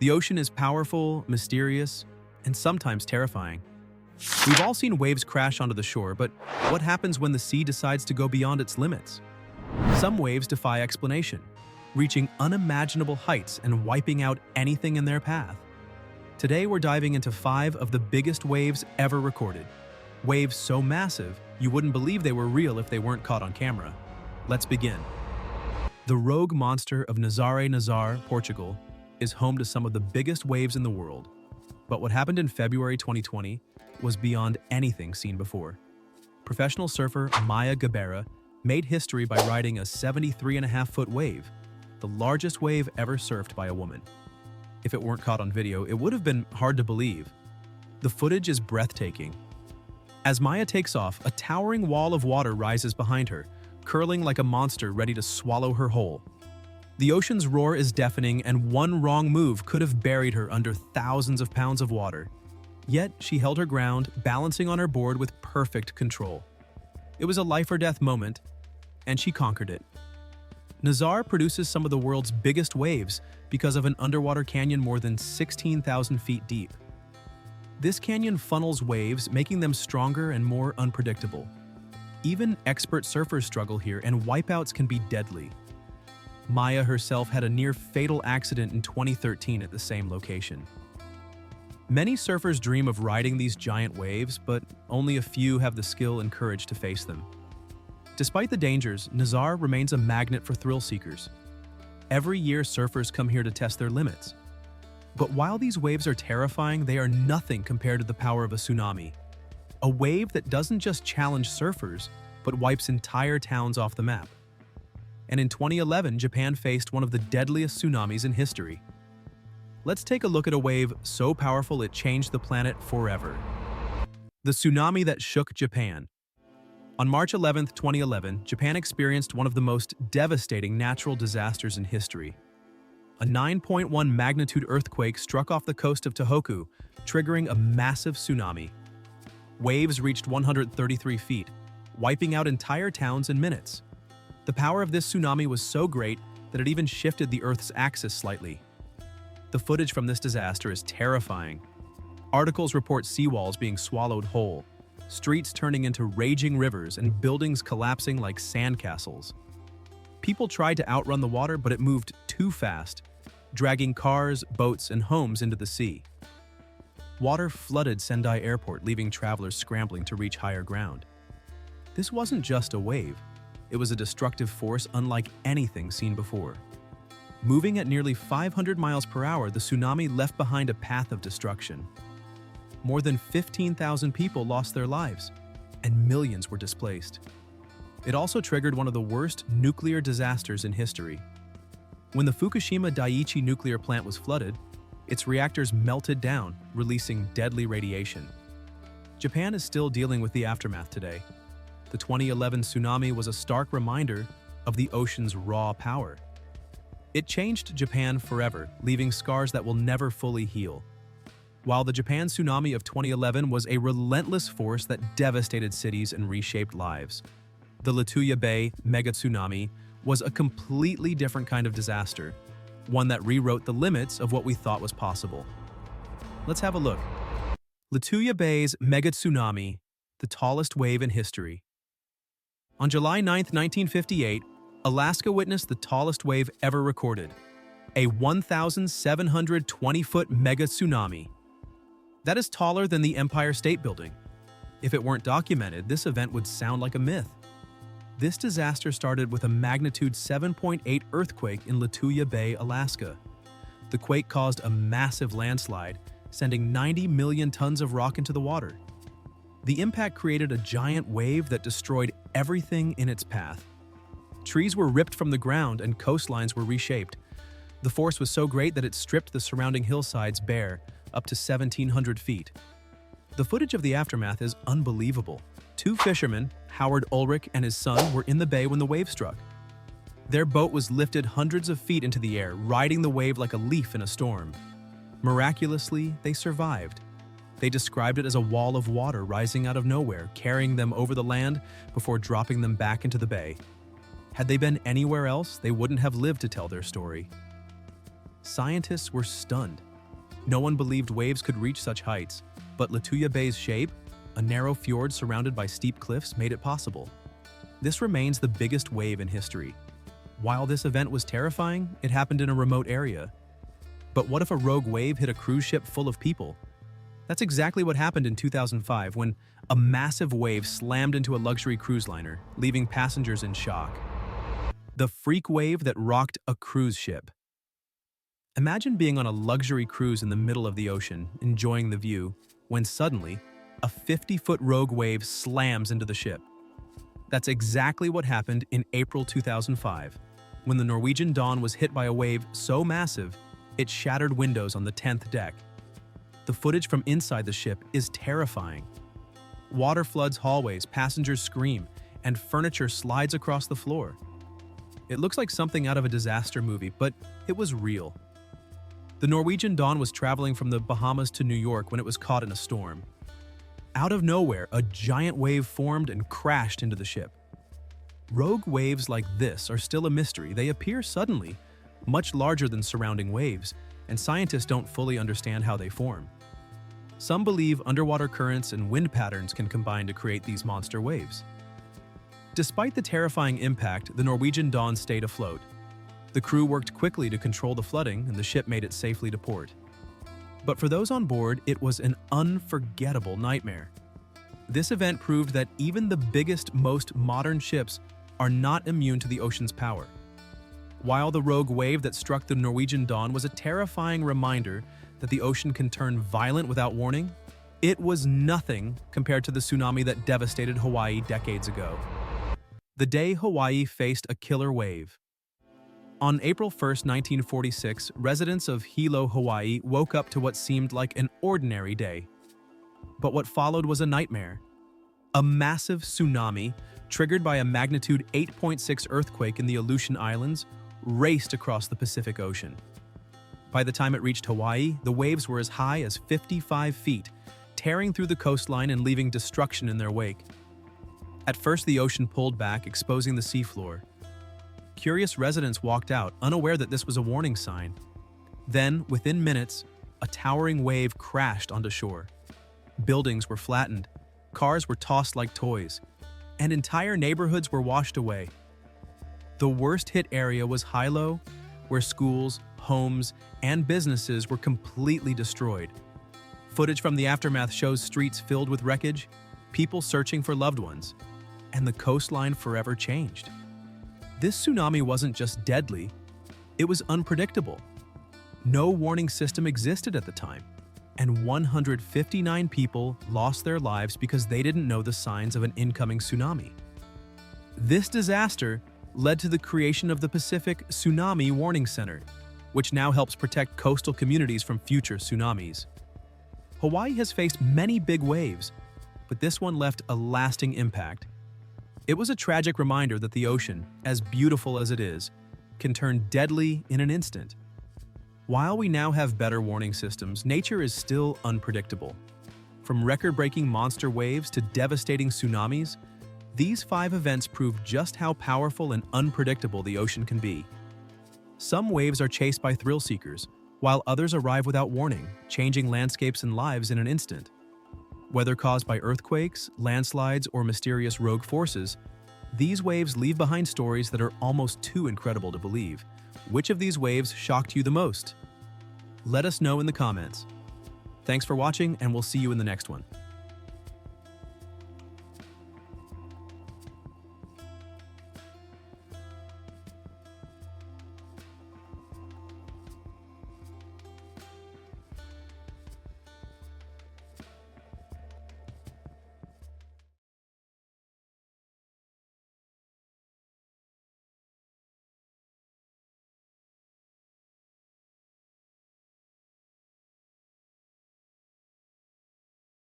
The ocean is powerful, mysterious, and sometimes terrifying. We've all seen waves crash onto the shore, but what happens when the sea decides to go beyond its limits? Some waves defy explanation, reaching unimaginable heights and wiping out anything in their path. Today we're diving into 5 of the biggest waves ever recorded. Waves so massive, you wouldn't believe they were real if they weren't caught on camera. Let's begin. The rogue monster of Nazar, Portugal, is home to some of the biggest waves in the world. But what happened in February 2020 was beyond anything seen before. Professional surfer Maya Gabeira made history by riding a 73.5-foot wave, the largest wave ever surfed by a woman. If it weren't caught on video, it would have been hard to believe. The footage is breathtaking. As Maya takes off, a towering wall of water rises behind her, curling like a monster ready to swallow her whole. The ocean's roar is deafening, and one wrong move could have buried her under thousands of pounds of water. Yet, she held her ground, balancing on her board with perfect control. It was a life-or-death moment, and she conquered it. Nazar produces some of the world's biggest waves because of an underwater canyon more than 16,000 feet deep. This canyon funnels waves, making them stronger and more unpredictable. Even expert surfers struggle here, and wipeouts can be deadly. Maya herself had a near-fatal accident in 2013 at the same location. Many surfers dream of riding these giant waves, but only a few have the skill and courage to face them. Despite the dangers, Nazar remains a magnet for thrill seekers. Every year, surfers come here to test their limits. But while these waves are terrifying, they are nothing compared to the power of a tsunami. A wave that doesn't just challenge surfers, but wipes entire towns off the map. And in 2011, Japan faced one of the deadliest tsunamis in history. Let's take a look at a wave so powerful it changed the planet forever. The tsunami that shook Japan. On March 11, 2011, Japan experienced one of the most devastating natural disasters in history. A 9.1 magnitude earthquake struck off the coast of Tohoku, triggering a massive tsunami. Waves reached 133 feet, wiping out entire towns in minutes. The power of this tsunami was so great that it even shifted the Earth's axis slightly. The footage from this disaster is terrifying. Articles report seawalls being swallowed whole, streets turning into raging rivers, and buildings collapsing like sandcastles. People tried to outrun the water, but it moved too fast, dragging cars, boats, and homes into the sea. Water flooded Sendai Airport, leaving travelers scrambling to reach higher ground. This wasn't just a wave. It was a destructive force unlike anything seen before. Moving at nearly 500 miles per hour, the tsunami left behind a path of destruction. More than 15,000 people lost their lives, and millions were displaced. It also triggered one of the worst nuclear disasters in history. When the Fukushima Daiichi nuclear plant was flooded, its reactors melted down, releasing deadly radiation. Japan is still dealing with the aftermath today. The 2011 tsunami was a stark reminder of the ocean's raw power. It changed Japan forever, leaving scars that will never fully heal. While the Japan tsunami of 2011 was a relentless force that devastated cities and reshaped lives, the Lituya Bay mega tsunami was a completely different kind of disaster, one that rewrote the limits of what we thought was possible. Let's have a look. Lituya Bay's mega tsunami, the tallest wave in history. On July 9, 1958, Alaska witnessed the tallest wave ever recorded, a 1,720-foot mega tsunami. That is taller than the Empire State Building. If it weren't documented, this event would sound like a myth. This disaster started with a magnitude 7.8 earthquake in Lituya Bay, Alaska. The quake caused a massive landslide, sending 90 million tons of rock into the water. The impact created a giant wave that destroyed everything in its path. Trees were ripped from the ground and coastlines were reshaped. The force was so great that it stripped the surrounding hillsides bare, up to 1,700 feet. The footage of the aftermath is unbelievable. 2 fishermen, Howard Ulrich and his son, were in the bay when the wave struck. Their boat was lifted hundreds of feet into the air, riding the wave like a leaf in a storm. Miraculously, they survived. They described it as a wall of water rising out of nowhere, carrying them over the land before dropping them back into the bay. Had they been anywhere else, they wouldn't have lived to tell their story. Scientists were stunned. No one believed waves could reach such heights, but Lituya Bay's shape, a narrow fjord surrounded by steep cliffs, made it possible. This remains the biggest wave in history. While this event was terrifying, it happened in a remote area. But what if a rogue wave hit a cruise ship full of people? That's exactly what happened in 2005 when a massive wave slammed into a luxury cruise liner, leaving passengers in shock. The freak wave that rocked a cruise ship. Imagine being on a luxury cruise in the middle of the ocean, enjoying the view, when suddenly, a 50-foot rogue wave slams into the ship. That's exactly what happened in April 2005, when the Norwegian Dawn was hit by a wave so massive, it shattered windows on the 10th deck. The footage from inside the ship is terrifying. Water floods hallways, passengers scream, and furniture slides across the floor. It looks like something out of a disaster movie, but it was real. The Norwegian Dawn was traveling from the Bahamas to New York when it was caught in a storm. Out of nowhere, a giant wave formed and crashed into the ship. Rogue waves like this are still a mystery. They appear suddenly, much larger than surrounding waves, and scientists don't fully understand how they form. Some believe underwater currents and wind patterns can combine to create these monster waves. Despite the terrifying impact, the Norwegian Dawn stayed afloat. The crew worked quickly to control the flooding, and the ship made it safely to port. But for those on board, it was an unforgettable nightmare. This event proved that even the biggest, most modern ships are not immune to the ocean's power. While the rogue wave that struck the Norwegian Dawn was a terrifying reminder that the ocean can turn violent without warning, it was nothing compared to the tsunami that devastated Hawaii decades ago. The day Hawaii faced a killer wave. On April 1, 1946, residents of Hilo, Hawaii woke up to what seemed like an ordinary day. But what followed was a nightmare. A massive tsunami, triggered by a magnitude 8.6 earthquake in the Aleutian Islands, raced across the Pacific Ocean. By the time it reached Hawaii, the waves were as high as 55 feet, tearing through the coastline and leaving destruction in their wake. At first, the ocean pulled back, exposing the seafloor. Curious residents walked out, unaware that this was a warning sign. Then, within minutes, a towering wave crashed onto shore. Buildings were flattened, cars were tossed like toys, and entire neighborhoods were washed away. The worst-hit area was Hilo, where schools, homes, and businesses were completely destroyed. Footage from the aftermath shows streets filled with wreckage, people searching for loved ones, and the coastline forever changed. This tsunami wasn't just deadly, it was unpredictable. No warning system existed at the time, and 159 people lost their lives because they didn't know the signs of an incoming tsunami. This disaster led to the creation of the Pacific Tsunami Warning Center, which now helps protect coastal communities from future tsunamis. Hawaii has faced many big waves, but this one left a lasting impact. It was a tragic reminder that the ocean, as beautiful as it is, can turn deadly in an instant. While we now have better warning systems, nature is still unpredictable. From record-breaking monster waves to devastating tsunamis, these 5 events prove just how powerful and unpredictable the ocean can be. Some waves are chased by thrill seekers, while others arrive without warning, changing landscapes and lives in an instant. Whether caused by earthquakes, landslides, or mysterious rogue forces, these waves leave behind stories that are almost too incredible to believe. Which of these waves shocked you the most? Let us know in the comments. Thanks for watching, and we'll see you in the next one.